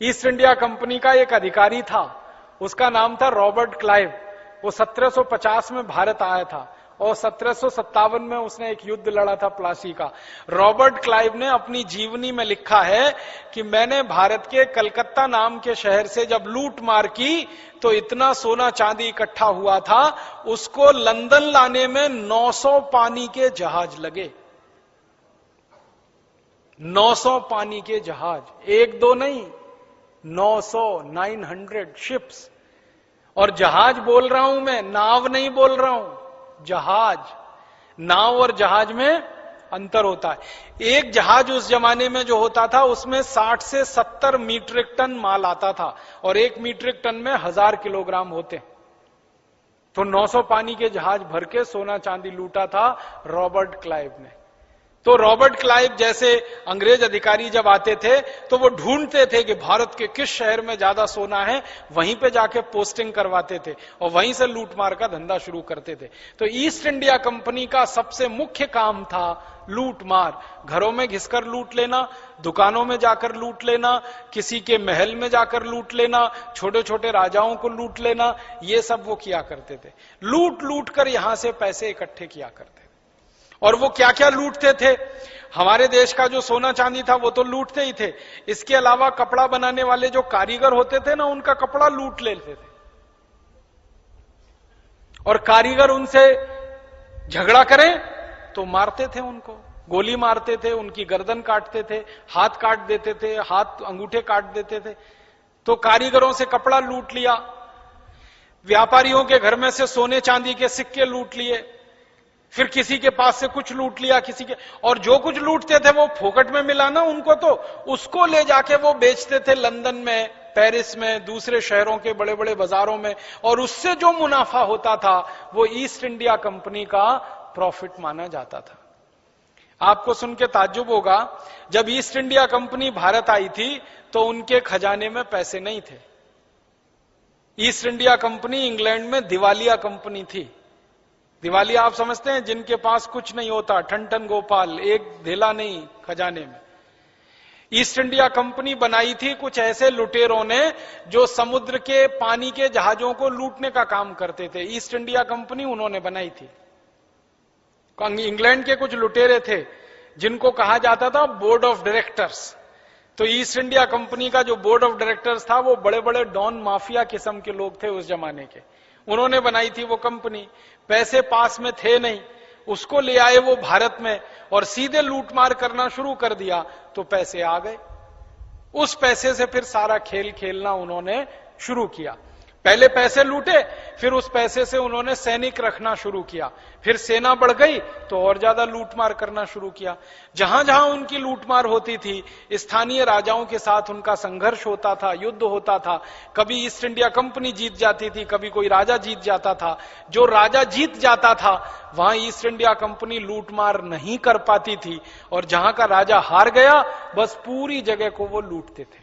East India company का एक अधिकारी था, उसका नाम था रॉबर्ट क्लाइव। वो 1750 में भारत आया था और 1757 में उसने एक युद्ध लड़ा था प्लासी का। रॉबर्ट क्लाइव ने अपनी जीवनी में लिखा है कि मैंने भारत के कलकत्ता नाम के शहर से जब लूट मार की तो इतना सोना चांदी इकट्ठा हुआ था, उसको लंदन लाने में 900 पानी के जहाज लगे। 900 पानी के जहाज, एक दो नहीं, 900 शिप्स। और जहाज बोल रहा हूं मैं, नाव नहीं बोल रहा हूं, जहाज। नाव और जहाज में अंतर होता है। एक जहाज उस जमाने में जो होता था उसमें 60 से 70 मीट्रिक टन माल आता था और 1 मीट्रिक टन में 1000 किलोग्राम होते। तो 900 पानी के जहाज भर के सोना चांदी लूटा था रॉबर्ट क्लाइव ने। तो रॉबर्ट क्लाइव जैसे अंग्रेज अधिकारी जब आते थे तो वो ढूंढते थे कि भारत के किस शहर में ज्यादा सोना है, वहीं पे जाके पोस्टिंग करवाते थे और वहीं से लूटमार का धंधा शुरू करते थे। तो ईस्ट इंडिया कंपनी का सबसे मुख्य काम था लूटमार। घरों में घिसकर लूट लेना, दुकानों में जाकर लूट लेना, किसी के महल में जाकर लूट लेना, छोटे छोटे राजाओं को लूट लेना, ये सब वो किया करते थे। लूट लूट कर यहां से पैसे इकट्ठे किया करते। और वो क्या क्या लूटते थे? हमारे देश का जो सोना चांदी था वो तो लूटते ही थे, इसके अलावा कपड़ा बनाने वाले जो कारीगर होते थे ना, उनका कपड़ा लूट लेते थे। और कारीगर उनसे झगड़ा करें तो मारते थे, उनको गोली मारते थे, उनकी गर्दन काटते थे, हाथ काट देते थे, हाथ अंगूठे काट देते थे। तो कारीगरों से कपड़ा लूट लिया, व्यापारियों के घर में से सोने चांदी के सिक्के लूट लिए, फिर किसी के पास से कुछ लूट लिया, किसी के, और जो कुछ लूटते थे वो फोकट में मिला ना उनको, तो उसको ले जाके वो बेचते थे लंदन में, पेरिस में, दूसरे शहरों के बड़े बड़े बाजारों में। और उससे जो मुनाफा होता था वो ईस्ट इंडिया कंपनी का प्रॉफिट माना जाता था। आपको सुन के ताज्जुब होगा, जब ईस्ट इंडिया कंपनी भारत आई थी तो उनके खजाने में पैसे नहीं थे। ईस्ट इंडिया कंपनी इंग्लैंड में दिवालिया कंपनी थी। दिवालिया आप समझते हैं, जिनके पास कुछ नहीं होता, ठन ठन गोपाल, एक धेला नहीं खजाने में। ईस्ट इंडिया कंपनी बनाई थी कुछ ऐसे लुटेरों ने जो समुद्र के पानी के जहाजों को लूटने का काम करते थे। ईस्ट इंडिया कंपनी उन्होंने बनाई थी। इंग्लैंड के कुछ लुटेरे थे जिनको कहा जाता था बोर्ड ऑफ डायरेक्टर्स। तो ईस्ट इंडिया कंपनी का जो बोर्ड ऑफ डायरेक्टर्स था वो बड़े बड़े डॉन माफिया किस्म के लोग थे उस जमाने के। उन्होंने बनाई थी वो कंपनी। पैसे पास में थे नहीं, उसको ले आए वो भारत में और सीधे लूटमार करना शुरू कर दिया, तो पैसे आ गए। उस पैसे से फिर सारा खेल खेलना उन्होंने शुरू किया। पहले पैसे लूटे, फिर उस पैसे से उन्होंने सैनिक रखना शुरू किया, फिर सेना बढ़ गई तो और ज्यादा लूटमार करना शुरू किया। जहां जहां उनकी लूटमार होती थी, स्थानीय राजाओं के साथ उनका संघर्ष होता था, युद्ध होता था। कभी ईस्ट इंडिया कंपनी जीत जाती थी, कभी कोई राजा जीत जाता था। जो राजा जीत जाता था वहां ईस्ट इंडिया कंपनी लूटमार नहीं कर पाती थी, और जहां का राजा हार गया बस पूरी जगह को वो लूटते थे।